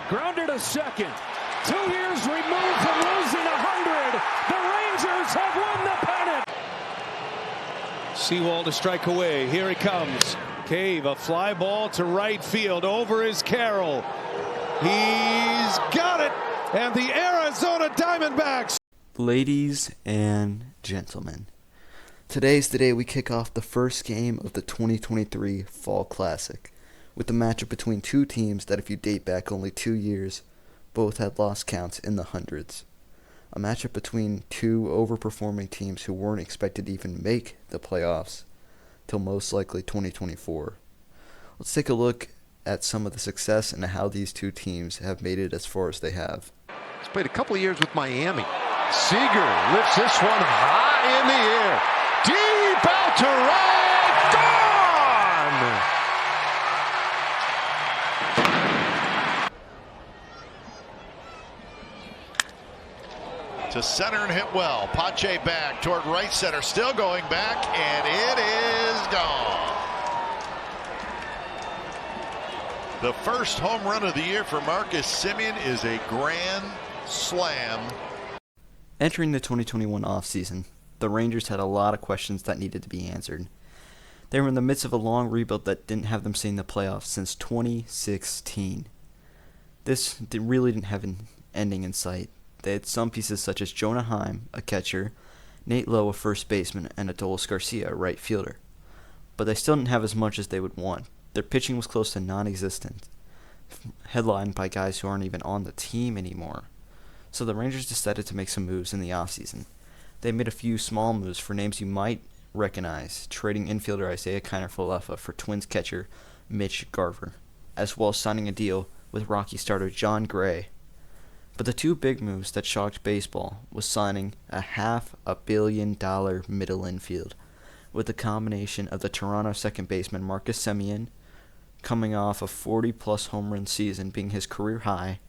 Grounded to second. 2 years removed from losing 100. The Rangers have won the pennant. Sewald to strike away. Here he comes. Cave, a fly ball to right field. Over is Carroll. He's got it. And the Arizona Diamondbacks. Ladies and gentlemen, today's the day we kick off the first game of the 2023 Fall Classic with the matchup between two teams that, if you date back only 2 years, both had loss counts in the hundreds. A matchup between two overperforming teams who weren't expected to even make the playoffs till most likely 2024. Let's take a look at some of the success and how these two teams have made it as far as they have. He's played a couple of years with Miami. Seager lifts this one high in the air. Deep out to right. Gone! To center and hit well. Pache back toward right center. Still going back, and it is gone. The first home run of the year for Marcus Semien is a grand slam. Entering the 2021 offseason, the Rangers had a lot of questions that needed to be answered. They were in the midst of a long rebuild that didn't have them seeing the playoffs since 2016. This really didn't have an ending in sight. They had some pieces such as Jonah Heim, a catcher, Nate Lowe, a first baseman, and Adolis Garcia, a right fielder. But they still didn't have as much as they would want. Their pitching was close to non-existent, headlined by guys who aren't even on the team anymore. So the Rangers decided to make some moves in the offseason. They made a few small moves for names you might recognize, trading infielder Isaiah Kiner-Falefa for Twins catcher Mitch Garver, as well as signing a deal with Rocky starter John Gray. But the two big moves that shocked baseball was signing a $500 million middle infield with the combination of the Toronto second baseman Marcus Semien, coming off a 40-plus home run season being his career high,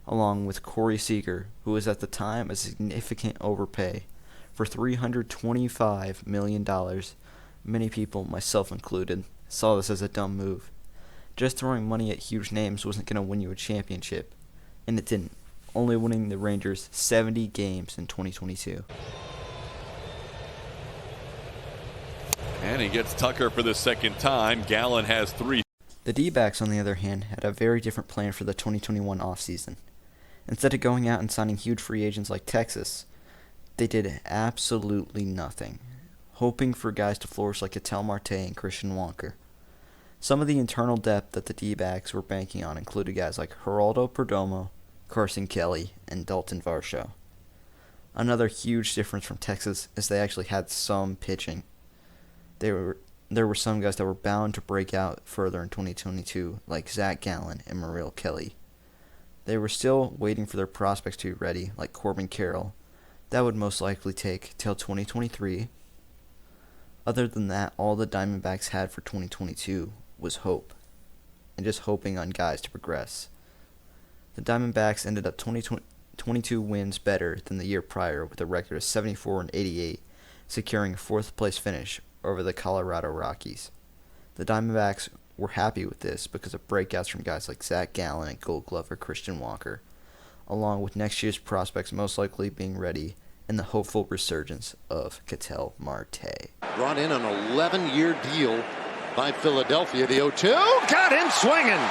along with Corey Seager, who was at the time a significant overpay for $325 million. Many people, myself included, saw this as a dumb move. Just throwing money at huge names wasn't going to win you a championship, and it didn't, only winning the Rangers 70 games in 2022. And he gets Tucker for the second time. Gallen has 3. The D-backs, on the other hand, had a very different plan for the 2021 offseason. Instead of going out and signing huge free agents like Texas, they did absolutely nothing, hoping for guys to flourish like Ketel Marte and Christian Walker. Some of the internal depth that the D-backs were banking on included guys like Geraldo Perdomo, Carson Kelly, and Dalton Varsho. Another huge difference from Texas is they actually had some pitching. There were some guys that were bound to break out further in 2022, like Zach Gallen and Merrill Kelly. They were still waiting for their prospects to be ready, like Corbin Carroll. That would most likely take till 2023. Other than that, all the Diamondbacks had for 2022 was hope, and just hoping on guys to progress. The Diamondbacks ended up 22 wins better than the year prior with a record of 74-88, securing a fourth-place finish over the Colorado Rockies. The Diamondbacks were happy with this because of breakouts from guys like Zach Gallen and Gold Glover Christian Walker, along with next year's prospects most likely being ready and the hopeful resurgence of Ketel Marte. Brought in an 11-year deal by Philadelphia. The 0-2 got him swinging.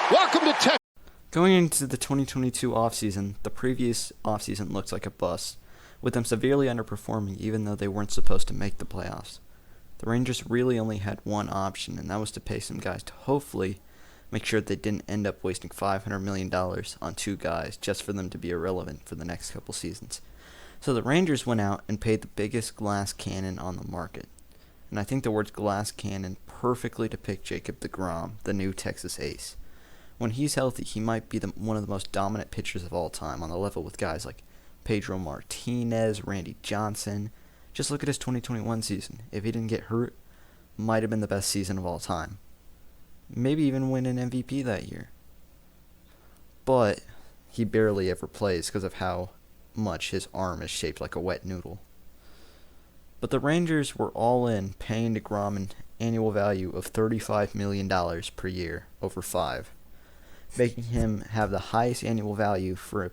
Welcome to Texas. Going into the 2022 offseason, the previous offseason looked like a bust, with them severely underperforming even though they weren't supposed to make the playoffs. The Rangers really only had one option, and that was to pay some guys to hopefully make sure they didn't end up wasting $500 million on two guys just for them to be irrelevant for the next couple seasons. So the Rangers went out and paid the biggest glass cannon on the market. And I think the words glass cannon perfectly depict Jacob deGrom, the new Texas ace. When he's healthy, he might be one of the most dominant pitchers of all time, on the level with guys like Pedro Martinez, Randy Johnson. Just look at his 2021 season. If he didn't get hurt, might have been the best season of all time. Maybe even win an MVP that year. But he barely ever plays because of how much his arm is shaped like a wet noodle. But the Rangers were all in, paying deGrom an annual value of $35 million per year over 5. making him have the highest annual value for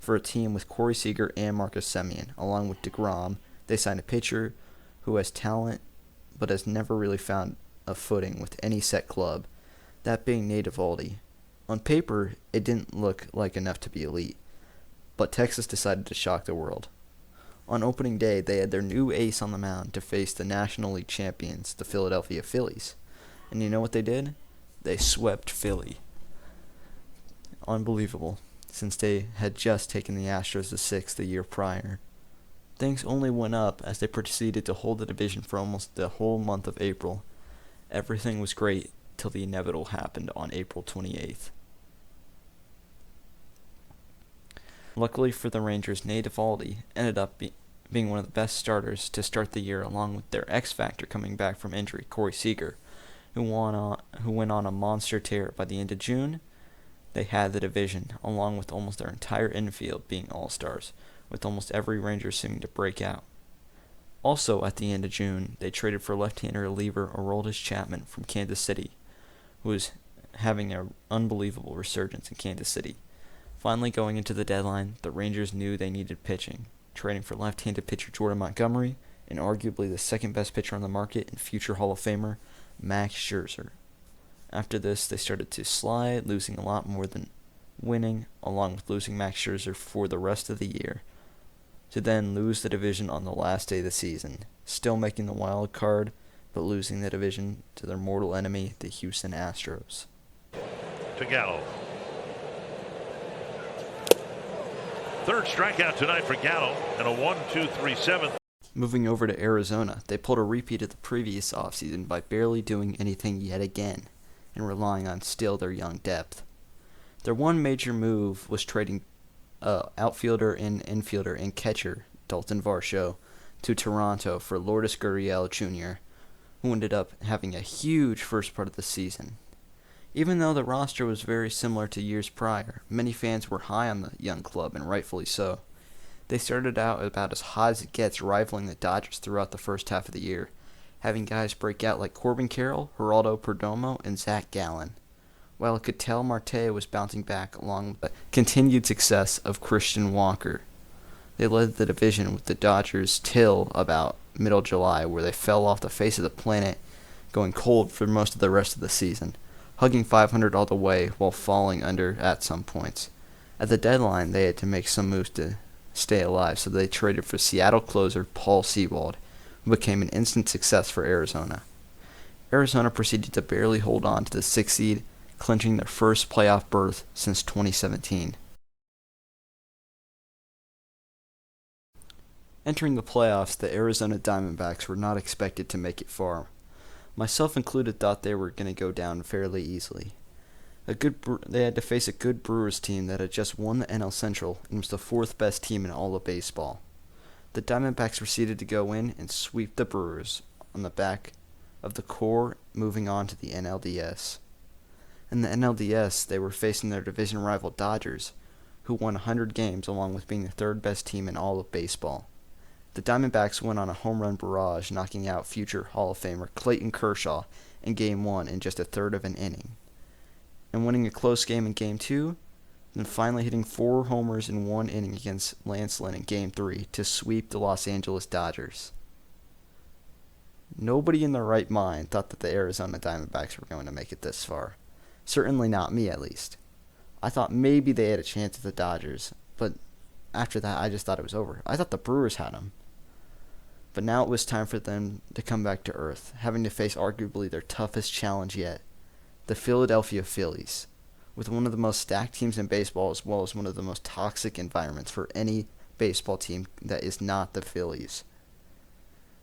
a team with Corey Seager and Marcus Semien. Along with DeGrom, they signed a pitcher who has talent but has never really found a footing with any set club, that being Nate Eovaldi. On paper, it didn't look like enough to be elite, but Texas decided to shock the world. On opening day, they had their new ace on the mound to face the National League champions, the Philadelphia Phillies. And you know what they did? They swept Philly. Unbelievable, since they had just taken the Astros to 6 the year prior. Things only went up as they proceeded to hold the division for almost the whole month of April. Everything was great till the inevitable happened on April 28th. Luckily for the Rangers, Nate Eovaldi ended up being one of the best starters to start the year, along with their X-Factor coming back from injury, Corey Seager, who went on a monster tear. By the end of June, they had the division, along with almost their entire infield being all-stars, with almost every Ranger seeming to break out. Also, at the end of June, they traded for left-hander reliever Aroldis Chapman from Kansas City, who is having an unbelievable resurgence in Kansas City. Finally, going into the deadline, the Rangers knew they needed pitching, trading for left-handed pitcher Jordan Montgomery and arguably the second-best pitcher on the market and future Hall of Famer Max Scherzer. After this, they started to slide, losing a lot more than winning, along with losing Max Scherzer for the rest of the year, to then lose the division on the last day of the season, still making the wild card, but losing the division to their mortal enemy, the Houston Astros. To Gallo. Third strikeout tonight for Gallo, and a 1-2-3-7. Moving over to Arizona, they pulled a repeat of the previous offseason by barely doing anything yet again, and relying on still their young depth. Their one major move was trading outfielder and infielder and catcher Dalton Varsho to Toronto for Lourdes Gurriel Jr., who ended up having a huge first part of the season. Even though the roster was very similar to years prior, many fans were high on the young club, and rightfully so. They started out about as hot as it gets, rivaling the Dodgers throughout the first half of the year, having guys break out like Corbin Carroll, Geraldo Perdomo, and Zach Gallen, while Ketel Marte was bouncing back along with the continued success of Christian Walker. They led the division with the Dodgers till about middle July, where they fell off the face of the planet, going cold for most of the rest of the season, hugging 500 all the way while falling under at some points. At the deadline, they had to make some moves to stay alive, so they traded for Seattle closer Paul Sewald, who became an instant success for Arizona. Arizona proceeded to barely hold on to the 6th seed, clinching their first playoff berth since 2017. Entering the playoffs, the Arizona Diamondbacks were not expected to make it far. Myself included thought they were going to go down fairly easily. They had to face a good Brewers team that had just won the NL Central and was the 4th best team in all of baseball. The Diamondbacks proceeded to go in and sweep the Brewers on the back of the core, moving on to the NLDS. In the NLDS, they were facing their division rival Dodgers, who won 100 games along with being the 3rd best team in all of baseball. The Diamondbacks went on a home run barrage, knocking out future Hall of Famer Clayton Kershaw in Game 1 in just a third of an inning, and winning a close game in Game 2, then finally hitting 4 homers in 1 inning against Lance Lynn in Game 3 to sweep the Los Angeles Dodgers. Nobody in their right mind thought that the Arizona Diamondbacks were going to make it this far. Certainly not me, at least. I thought maybe they had a chance at the Dodgers, but after that I just thought it was over. I thought the Brewers had them. But now it was time for them to come back to earth, having to face arguably their toughest challenge yet, the Philadelphia Phillies, with one of the most stacked teams in baseball as well as one of the most toxic environments for any baseball team that is not the Phillies.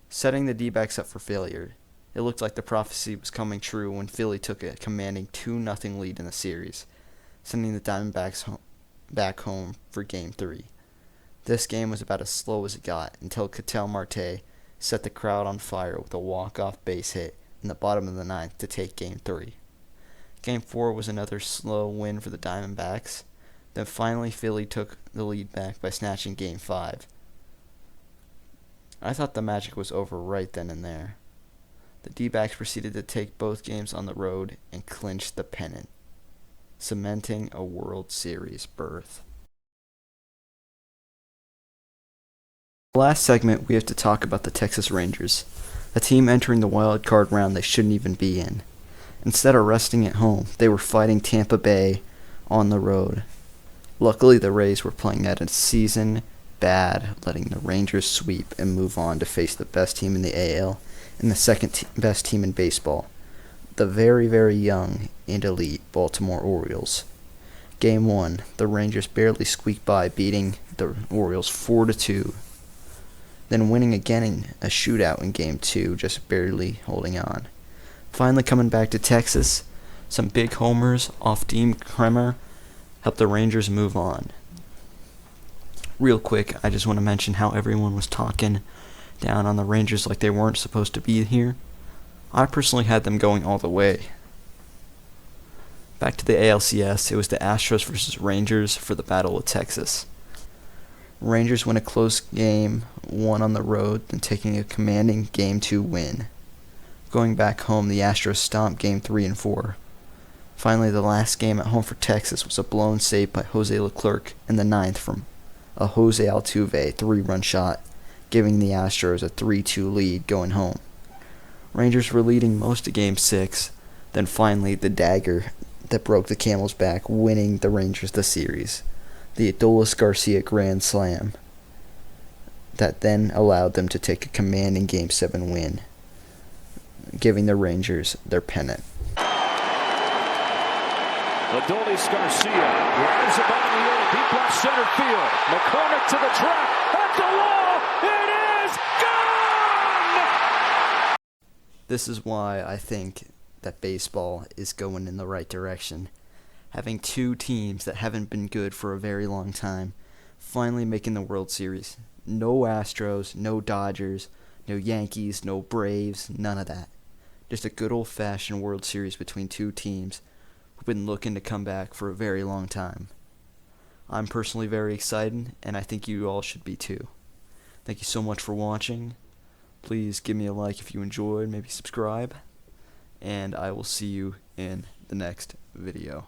Setting the D-backs up for failure, it looked like the prophecy was coming true when Philly took a commanding 2-0 lead in the series, sending the Diamondbacks back home for Game 3. This game was about as slow as it got until Ketel Marte set the crowd on fire with a walk-off base hit in the bottom of the 9th to take Game 3. Game 4 was another slow win for the Diamondbacks. Then finally Philly took the lead back by snatching Game 5. I thought the magic was over right then and there. The D-backs proceeded to take both games on the road and clinch the pennant. cementing a World Series berth. Last segment, we have to talk about the Texas Rangers, a team entering the wild card round they shouldn't even be in. Instead of resting at home, they were fighting Tampa Bay on the road. Luckily, the Rays were playing at a season bad, letting the Rangers sweep and move on to face the best team in the AL and the second best team in baseball, the very, very young and elite Baltimore Orioles. Game 1, the Rangers barely squeaked by, beating the Orioles 4-2. Then winning again in a shootout in Game 2, just barely holding on. Finally coming back to Texas, some big homers off Dean Kremer helped the Rangers move on. Real quick, I just want to mention how everyone was talking down on the Rangers like they weren't supposed to be here. I personally had them going all the way. Back to the ALCS, it was the Astros versus Rangers for the Battle of Texas. Rangers win a close Game 1 on the road, then taking a commanding Game 2 win. Going back home, the Astros stomped Game 3 and 4. Finally, the last game at home for Texas was a blown save by Jose Leclerc in the 9th from a Jose Altuve 3-run shot, giving the Astros a 3-2 lead going home. Rangers were leading most of Game 6, then finally the dagger that broke the camel's back, winning the Rangers the series. The Adolis Garcia Grand Slam that then allowed them to take a commanding Game 7 win, giving the Rangers their pennant. Adolis Garcia drives it by the middle, deep left center field. McCormick to the track, at the wall, it is gone! This is why I think that baseball is going in the right direction. Having two teams that haven't been good for a very long time finally making the World Series. No Astros, no Dodgers, no Yankees, no Braves, none of that. Just a good old-fashioned World Series between two teams who've been looking to come back for a very long time. I'm personally very excited, and I think you all should be too. Thank you so much for watching. Please give me a like if you enjoyed, maybe subscribe, and I will see you in the next video.